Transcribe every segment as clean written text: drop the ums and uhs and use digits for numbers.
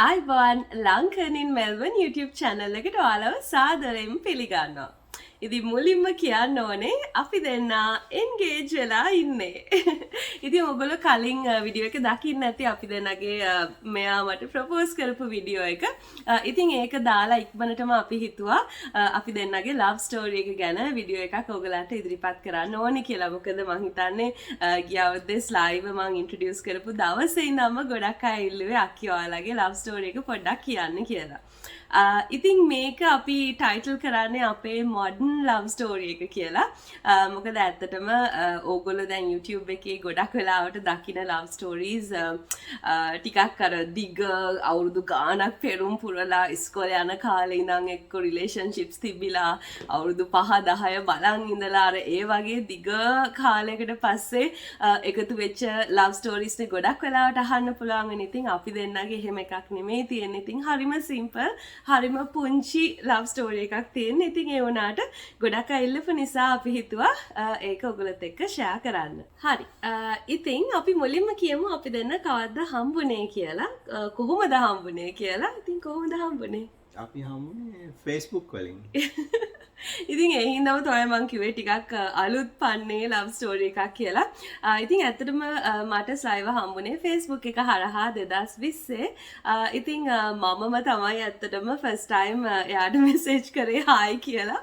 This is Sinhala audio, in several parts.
අයිබෝන් ලංකනින් මෙල්බන් YouTube channel එකට ඔයාලව සාදරයෙන් පිළිගන්නවා. ඉතින් මුලින්ම කියන්න ඕනේ අපි දෙන්න engage වෙලා ඉන්නේ. ඉතින් ඔයගොල්ලෝ කලින් වීඩියෝ එක දකින්න නැති අපි දෙන්නගේ මෙයා මට ප්‍රොපෝස් කරපු වීඩියෝ එක. ඉතින් ඒක දාලා ඉක්මනටම අපි හිතුවා අපි දෙන්නගේ love story එක ගැන වීඩියෝ එකක් ඔයගලන්ට ඉදිරිපත් කරන්න ඕනේ කියලා. මොකද මං හිතන්නේ ගිය අවුරුද්දේ live මං introduce කරපු දවසේ ඉඳන්ම ගොඩක් අය ඉල්ලුවේ අක්කි ඔයාලගේ love story එක පොඩ්ඩක් කියන්න කියලා. ඉතින් මේක අපි ටයිටල් කරන්නේ අපේ modern love story එක කියලා. මොකද ඇත්තටම ඕගොල්ලෝ දැන් YouTube එකේ ගොඩක් වෙලාවට දකින love stories ටිකක් අර දිග අවුරුදු ගාණක් පෙරම් පුරලා ඉස්කෝලේ යන කාලේ ඉඳන් එක්ක relationships තිබිලා අවුරුදු 5 10 බලන් ඉඳලා අර ඒ වගේ දිග කාලයකට පස්සේ එකතු වෙච්ච love stories නේ ගොඩක් වෙලාවට අහන්න පුළුවන් වෙන. ඉතින් අපි දෙන්නගේ එහෙම එකක් නෙමෙයි තියෙන්නේ. ඉතින් හරිම simple හරිම පුංචි love story එකක් තියෙන. ඉතින් ඒ වුණාට ගොඩක් අය ඉල්ලපු නිසා අපි හිතුවා ඒක ඔයගොල්ලොත් එක්ක share කරන්න. හරි. ඉතින් අපි මුලින්ම කියමු අපි දෙන්න කවද්ද හම්බුනේ කියලා. කොහොමද හම්බුනේ කියලා. ඉතින් කොහොමද හම්බුනේ? අපි හම්බුනේ Facebook වලින්. ඉතින් ඒ හින්දාම තමයි මං කිව්වේ ටිකක් අලුත් පන්නේ love story එකක් කියලා. ඉතින් ඇත්තටම මට ස්ලයිව හම්බුනේ Facebook එක හරහා 2020. ඉතින් මමම තමයි ඇත්තටම first time එයාට message කරේ hi කියලා.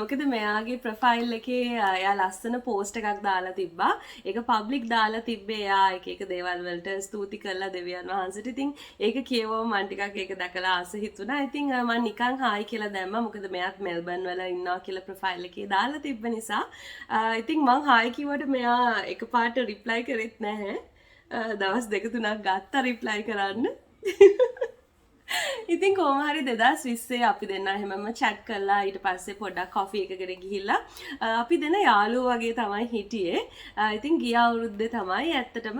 මොකද මෙයාගේ profile එකේ එයා ලස්සන post එකක් දාලා තිබ්බා. ඒක public දාලා තිබ්බේ එයා එක එක දේවල් වලට ස්තුති කරලා දෙවියන් වහන්සේට. ඉතින් ඒක කියවම මම ටිකක් ඒක දැකලා ආස හිතුණා. ඉතින් මම නිකන් hi කියලා දැම්මා. මොකද මෙයාත් මෙල්බන් වල ඉන්නවා කියලා ප්‍රොෆයිල් එකේ දාලා තිබ්බ නිසා. ඉතින් මං හායි කිව්වට මෙයා එකපාරට රිප්ලයි කරෙත් නැහැ. දවස් දෙක තුනක් ගත්තා රිප්ලයි කරන්න. ඉතින් කොහොම හරි 2020 අපි දෙන්න හැමම chat කරලා ඊට පස්සේ පොඩ්ඩක් coffee එකකට ගිහිල්ලා අපි දෙන්න යාළුවෝ වගේ තමයි හිටියේ. ඉතින් ගිය අවුරුද්දේ තමයි ඇත්තටම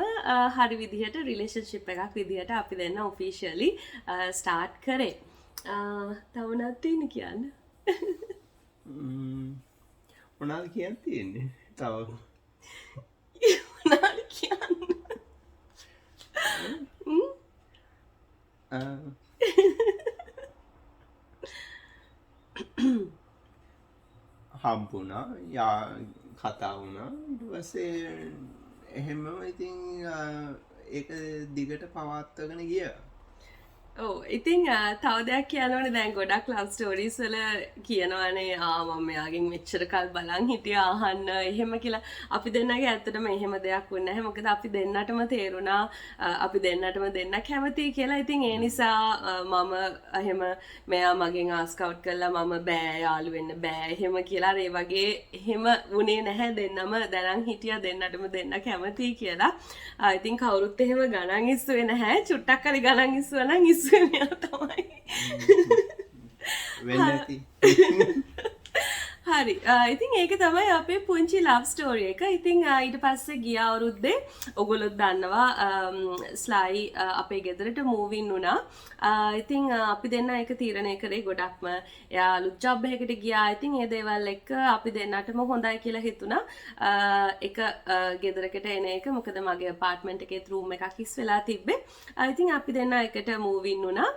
හරි විදිහට relationship එකක් විදිහට අපි දෙන්න officially start කරේ. තවනත් තියෙන කියන්න. මොනාද කියන්න තියෙන්නේ? තව මොනාද කියන්න? හම්බුණා යා කතා වුණා ඊට පස්සේ එහෙමම ඉතින් ඒක දිගට පවත්වාගෙන ගියා. ඔව් ඉතින් තව දෙයක් කියන්න ඕනේ. දැන් ගොඩක් love stories වල කියනවානේ මම මෙයාගෙන් මෙච්චර කල් බලන් හිටියා අහන්න එහෙම කියලා. අපි දෙන්නගේ ඇත්තටම එහෙම දෙයක් වුණේ නැහැ. මොකද අපි දෙන්නටම තේරුණා අපි දෙන්නටම දෙන්න කැමතියි කියලා. ඉතින් ඒ නිසා මම එහෙම මෙයා මගෙන් ask out කළා මම බෑ යාළු වෙන්න බෑ එහෙම කියලා. ඒ වගේ එහෙම වුණේ නැහැ. දෙන්නම දැනන් හිටියා දෙන්නටම දෙන්න කැමතියි කියලා. ඉතින් කවුරුත් එහෙම ගණන් ඉස්සුවේ නැහැ. චුට්ටක් හරි ගණන් ඉස්සුවා නම් තමයි. හරි. ඉතින් ඒක තමයි අපේ පුංචි love story එක. ඉතින් ඊට පස්සේ ගිය අවුරුද්දේ ඔයගොල්ලෝ දන්නවා ස්ලයි අපේ ගෙදරට move in වුණා. ඉතින් අපි දෙන්න ඒක තීරණය කරේ ගොඩක්ම එයා අලුත් job එකකට ගියා. ඉතින් ඒ දේවල් එක්ක අපි දෙන්නටම හොඳයි කියලා හිතුණා. එක ගෙදරකට එන එක. මොකද මගේ apartment එකේ room එකක් හිස් වෙලා තිබ්බේ. ඉතින් අපි දෙන්න එකට move in වුණා.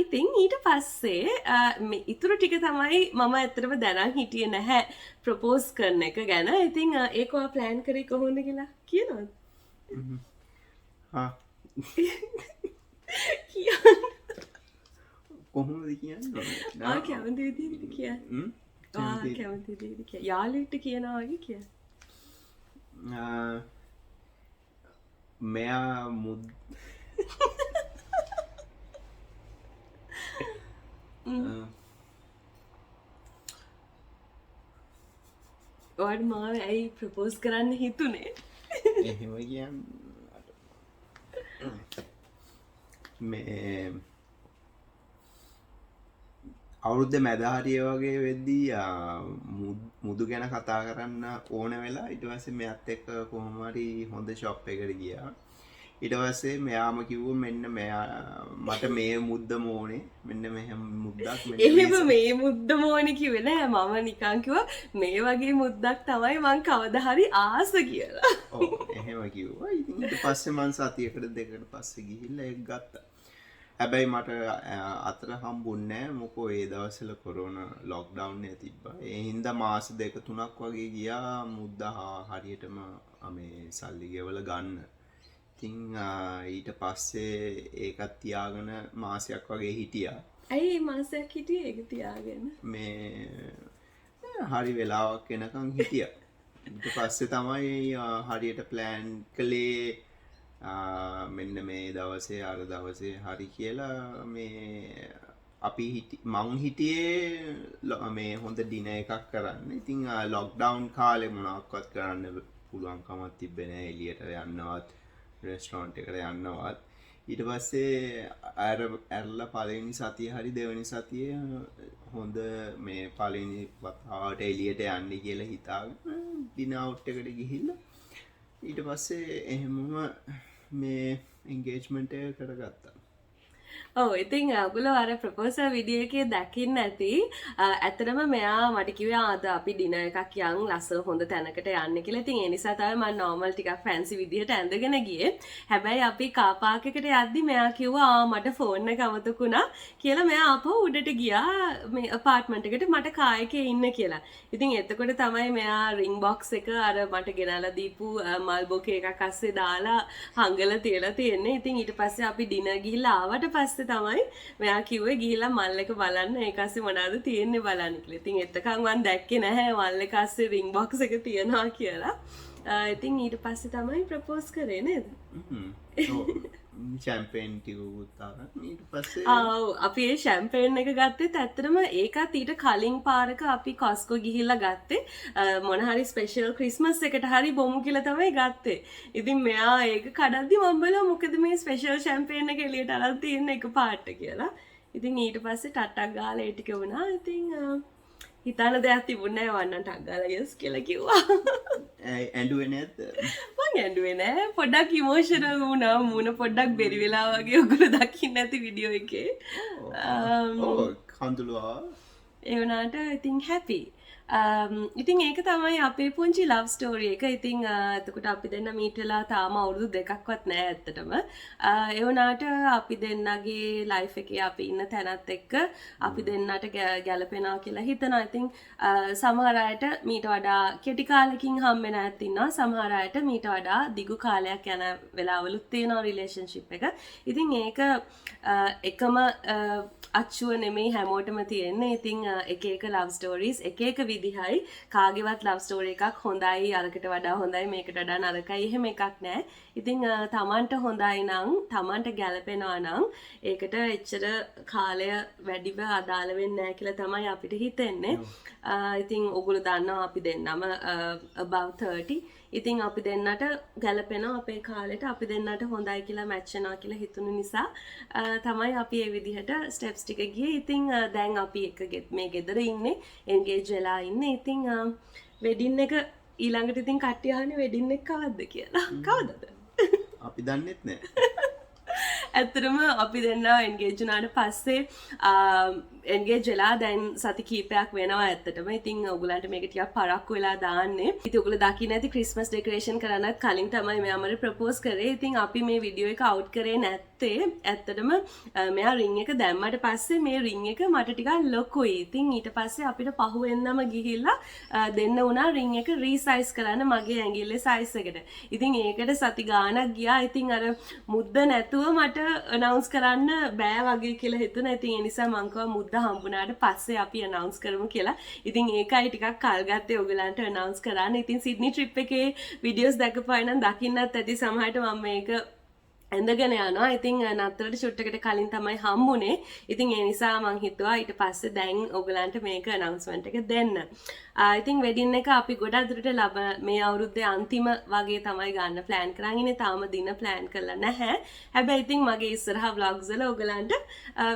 ඉතින් ඊට පස්සේ ඉතුරු ටික තමයි මම ඇත්තටම දැනන් හිටියේ නැහැ ප්‍රොපෝස් කරන එක ගැන. ඉතින් ඒක ඔයා ප්ලෑන් කරේ කොහොමද කියලා කියනවද? කියන්න. කොහොමද කියන්නේ? කැමති විදිහට කියන්න. කැමති විදිහට කියන්න. යාළුවෙක්ට කියනවා වගේ කියන්න. මෙයා ඔයාට මාව ඇයි ප්‍රපෝස් කරන්න හිතුනේ? එහෙම කියන්න මේ අවුරුද්ද මැද හරිය වගේ වෙද්දී මුදු ගැන කතා කරන්න ඕන වෙලා ඊට පස්සේ මෙයාත් එක්ක කොහොම හරි හොඳ ෂොප් එකකට ගියා. ඊට පස්සේ මෙයාම කිව්වා මෙන්න මට මේ මුද්දම ඕනේ. මෙන්න මෙහෙම මුද්දක් මෙන්න එහෙම මේ මුද්දම ඕනේ කිව්වේ නෑ. මම නිකන් කිව්වා මේ වගේ මුද්දක් තමයි මං කවදා හරි ආස කියලා. ඔව් එහෙම කිව්වා. ඉතින් ඊට පස්සේ මං සතියකට දෙකකට පස්සේ ගිහිල්ලා ඒක ගත්තා. හැබැයි මට අතර හම්බුන්නේ මොකෝ ඒ දවස්වල කොරෝනා ලොක්ඩවුන් එක තිබ්බා. ඒ හින්දා මාස 2-3ක් වගේ ගියා මුද්දා හරියටම මේ සල්ලි ගෙවල ගන්න. ඉතින් ඊට පස්සේ ඒකත් තියාගෙන මාසයක් වගේ හිටියා. ඇයි මාසයක් හිටියේ ඒක තියාගෙන? මේ හරි වෙලාවක් එනකන් හිටියා. ඊට පස්සේ තමයි හරියට ප්ලෑන් කළේ මෙන්න මේ දවසේ අර දවසේ හරි කියලා මේ අපි මං හිටියේ මේ හොඳ ඩිනර් එකක් කරන්න. ඉතින් ලොක්ඩවුන් කාලේ මොනවක්වත් කරන්න පුළුවන් කමක් තිබ්බේ නැහැ. එළියට යන්නවත් රෙස්ටොරන්ට් එකට යන්නවත්. ඊට පස්සේ ඇරලා පළවෙනි සතිය හරි දෙවෙනි සතියේ හොඳ මේ පළවෙනි වතාවට එළියට යන්නේ කියලා හිතාගෙන ඩිනර් අවුට් එකට ගිහිල්ලා ඊට පස්සේ එහෙමම මේ එන්ගේජ්මන්ට් එක කරගත්තා. ඔව් ඉතින් ඔයගොල්ලෝ අර ප්‍රොපෝසල් වීඩියෝ එකේ දකින්න ඇති. ඇත්තටම මෙයා මට කිව්වා අද අපි ඩිනර් එකක් යන් ලස්සන හොඳ තැනකට යන්න කියලා. ඉතින් ඒ නිසා තමයි මම නෝමල් ටිකක් ෆැන්සි විදිහට ඇඳගෙන ගියේ. හැබැයි අපි කාර් පාක් එකට යද්දි මෙයා කිව්වා මට ෆෝන් එක අමතකුණා කියලා. මෙයා ආපහු උඩට ගියා මේ අපාර්ට්මන්ට් එකට මට කාර් එකේ ඉන්න කියලා. ඉතින් එතකොට තමයි මෙයා රින් බොක්ස් එක අර මට ගෙනලා දීපු මල් බොකේ එකක් අස්සේ දාලා හංගලා තියලා තියෙන්නේ. ඉතින් ඊට පස්සේ අපි ඩිනර් ගිහිල්ලා ආවට පස්සේ තමයි මෙයා කිව්වේ ගිහිල්ලා මල් එක බලන්න ඒක අස්සේ මොනවද තියෙන්නේ බලන්න කියලා. ඉතින් එතකන් මම දැක්කේ නැහැ මල් එක අස්සේ රින් බොක්ස් එක තියනවා කියලා. ඉතින් ඊට පස්සේ තමයි ප්‍රොපෝස් කරේ නේද? ෂැම්පේන් ටිකකුත් අරන් ඊට පස්සේ අපි ඒ ෂැම්පේන් එක ගත්තෙත් ඇත්තටම ඒකත් ඊට කලින් පාරක අපි කොස්කෝ ගිහිල්ලා ගත්තේ මොන හරි ස්පෙෂල් ක්‍රිස්මස් එකට හරි බොමු කියලා තමයි ගත්තේ. ඉතින් මෙයා ඒක කඩද්දි මම බලුවා මොකද මේ ස්පෙෂල් ෂැම්පේන් එක එළියට අරන් තියෙන එක පාට කියලා. ඉතින් ඊට පස්සේ ටට්ටක් ගාලා ඒ ටික වුණා. ඉතින් හිතන දෙයක් තිබුණේ නැහැ වන්න ටක් ගාලා යස් කියලා කිව්වා. ඇඬුවේ නැද්ද? මං ඇඬුවේ නෑ. පොඩ්ඩක් ඉමෝෂනල් වුණා. මූණ පොඩ්ඩක් බෙරි වෙලා වගේ ඔයගොල්ලෝ දකින්න ඇති වීඩියෝ එකේ. කඳුළුවා. ඒ වුණාට ඉතින් හැපි. ඉතින් ඒක තමයි අපේ පුංචි ලව් ස්ටෝරි එක. ඉතින් එතකොට අපි දෙන්න මීට් වෙලා තාම අවුරුදු දෙකක්වත් නෑ ඇත්තටම. ඒ වුණාට අපි දෙන්නගේ ලයිෆ් එකේ අපි ඉන්න තැනත් එක්ක අපි දෙන්නට ගැලපෙනවා කියලා හිතනවා. ඉතින් සමහර අයට මීට වඩා කෙටි කාලෙකින් හම්බ වෙන අයත් ඉන්නවා. සමහර අයට මීට වඩා දිගු කාලයක් යන වෙලාවලුත් තියෙනවා රිලේෂන්ෂිප් එක. ඉතින් ඒක එකම අච්චුව නෙමෙයි හැමෝටම තියෙන්නේ. ඉතින් එක එක ලව් ස්ටෝරීස් එක එක විදිහයි. කාගේවත් ලව් ස්ටෝරි එකක් හොඳයි අරකට වඩා හොඳයි මේකට වඩා නරකයි එහෙම එකක් නැහැ. ඉතින් තමන්ට හොඳයි නම් තමන්ට ගැලපෙනවා නම් ඒකට එච්චර කාලය වැඩිව අදාළ වෙන්නේ නැහැ කියලා තමයි අපිට හිතෙන්නේ. ඉතින් ඔයගොල්ලෝ දන්නවා අපි දෙන්නම about 30. ඉතින් අපි දෙන්නට ගැලපෙනවා අපේ කාලෙට අපි දෙන්නට හොඳයි කියලා මැච් වෙනවා කියලා හිතුණු නිසා තමයි අපි මේ විදිහට ස්ටෙප්ස් ටික ගියේ. ඉතින් දැන් අපි එක මේ ගෙදර ඉන්නේ එන්ගේජ් වෙලා ඉන්නේ. ඉතින් වෙඩින් එක ඊළඟට ඉතින් කට්ටිය අහන්නේ වෙඩින් එක කවද්ද කියලා. කවදද? අපි දන්නෙත් නෑ. ඇත්තටම අපි දෙන්න එන්ගේජ් වුණාට පස්සේ එන්ගේජ් වෙලා දැන් සති කීපයක් වෙනවා ඇත්තටම. ඉතින් ඔයගලන්ට මේක ටිකක් පරක්කු වෙලා දාන්නේ. ඉතින් ඔයගොල්ලෝ දකින්න ඇති ක්‍රිස්මස් ඩෙකොරේෂන් කරන්නත් කලින් තමයි මෙයා මට ප්‍රොපෝස් කරේ. ඉතින් අපි මේ වීඩියෝ එක අවුට් කරේ නැත්තේ ඇත්තටම මෙයා රින් එක දැම්මට පස්සේ මේ රින් එක මට ටිකක් ලොකුයි. ඉතින් ඊට පස්සේ අපිට පහුවෙන්නම ගිහිල්ලා දෙන්න වුණා රින් එක රීසයිස් කරන්න මගේ ඇඟිල්ලේ සයිස් එකට. ඉතින් ඒකට සති ගාණක් ගියා. ඉතින් අර මුද්ද නැතුව මට අනවුන්ස් කරන්න බෑ වගේ කියලා හිතුණා. ඉතින් ඒ නිසා මං කව මුද්ද හම්බුණාට පස්සේ අපි අනවුන්ස් කරමු කියලා. ඉතින් ඒකයි ටිකක් කල් ගත්තේ ඔයගලන්ට අනවුන්ස් කරන්න. ඉතින් සිඩ්නි ට්‍රිප් එකේ වීඩියෝස් දැකපුවා නම් දකින්නත් ඇති සමහරට මම මේක ඇඳගෙන යනවා. ඉතින් නතරට ෂුට් එකට කලින් තමයි හම්බුනේ. ඉතින් ඒ නිසා මං හිතුවා ඊට පස්සේ දැන් ඔයගලන්ට මේක අනවුන්ස්මන්ට් එක දෙන්න. ඉතින් වෙඩින් එක අපි ගොඩක් දුරට මේ අවුරුද්දේ අන්තිම වගේ තමයි ගන්න ප්ලෑන් කරන් ඉන්නේ. තාම දින ප්ලෑන් කරලා නැහැ. හැබැයි ඉතින් මගේ ඉස්සරහා vlogs වල ඔයගලන්ට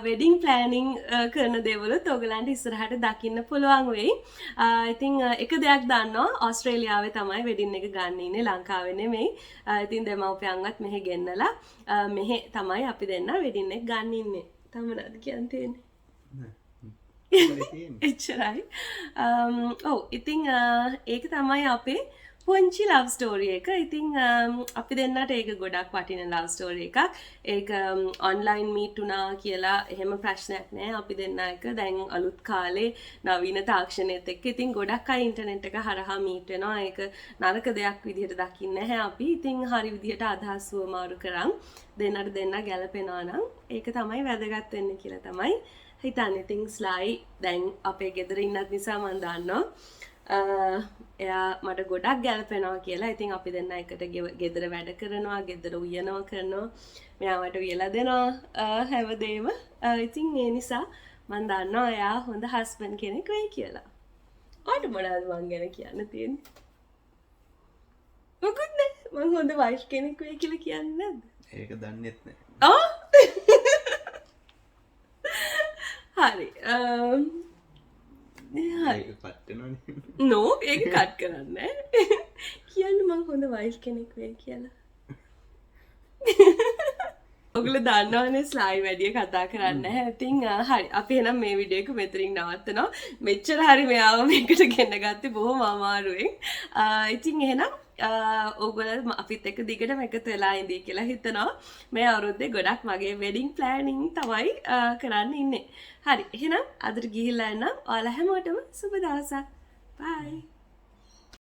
වෙඩින් ප්ලෑනින් කරන දේවලුත් ඔයගලන්ට ඉස්සරහට දකින්න පුළුවන් වෙයි. ඉතින් එක දෙයක් දන්නවා ඕස්ට්‍රේලියාවේ තමයි වෙඩින් එක ගන්න ඉන්නේ ලංකාවේ නෙමෙයි. ඉතින් දෙමව්පියන්වත් මෙහෙ ගෙන්නලා මෙහෙ තමයි අපි දෙන්න වෙඩින් එක ගන්න ඉන්නේ. තම නේද කියන්න තියෙන්නේ. එච්චරයි. ඔව් ඉතින් ඒක තමයි අපේ පුංචි ලව් ස්ටෝරිය එක. ඉතින් අපි දෙන්නට ඒක ගොඩක් වටින ලව් ස්ටෝරිය එකක්. ඒක ඔන්ලයින් මීට් වුණා කියලා එහෙම ප්‍රශ්නයක් නෑ. අපි දෙන්න එක දැන් අලුත් කාලේ නවීන තාක්ෂණයත් එක්ක ඉතින් ගොඩක් අය ඉන්ටර්නෙට් එක හරහා මීට් වෙනවා. ඒක නරක දෙයක් විදිහට දකින්නේ නැහැ අපි. ඉතින් හරි විදිහට අදහස් වමාරු කරන් දෙන්නට දෙන්න ගැලපෙනවා නම් ඒක තමයි වැදගත් වෙන්නේ කියලා තමයි හිතන්නේ. ඉතින් ස්ලයි දැන් අපේ ගෙදර ඉන්නත් නිසා මම දන්නවා එයා මට ගොඩක් ගැලපෙනවා කියලා. ඉතින් අපි දෙන්න එකට ගෙදර වැඩ කරනවා, ගෙදර උයනවා කරනවා. මෙයා මට උයලා දෙනවා හැමදේම. ඉතින් ඒ නිසා මම දන්නවා එයා හොඳ හස්බන්ඩ් කෙනෙක් වෙයි කියලා. ඔයාට මොනවද මං ගැන කියන්න තියෙන්නේ? මොකුත් නෑ. මං හොඳ වයිෆ් කෙනෙක් වෙයි කියලා කියන්නේ නැද්ද? ඒක දන්නෙත් නෑ. හරි. ඒක කට් වෙනවනේ. නෝ ඒක කට් කරන්නේ කියන්න මං හොඳ වයිෆ් කෙනෙක් වෙයි කියලා. ඔගොල්ලෝ දන්නවනේ ස්ලයි වැඩිය කතා කරන්නේ නැහැ. ඉතින් හරි අපි එහෙනම් මේ වීඩියෝ එක මෙතනින් නවත්තනවා. මෙච්චර හරි මෙයාව මේකට ගෙන්න ගත්තේ බොහොම අමාරුවෙන්. ඉතින් එහෙනම් ඔයගොල්ලෝ අපිත් එක්ක දිගටම එකතු වෙලා ඉඳී කියලා හිතනවා. මේ අවුරුද්දේ ගොඩක් මගේ වෙඩින් ප්ලෑනින් තමයි කරන්න ඉන්නේ. හරි එහෙනම් අදට ගිහිල්ලා එන්න. ඔයාලා හැමෝටම සුබ දවසක්. බයි.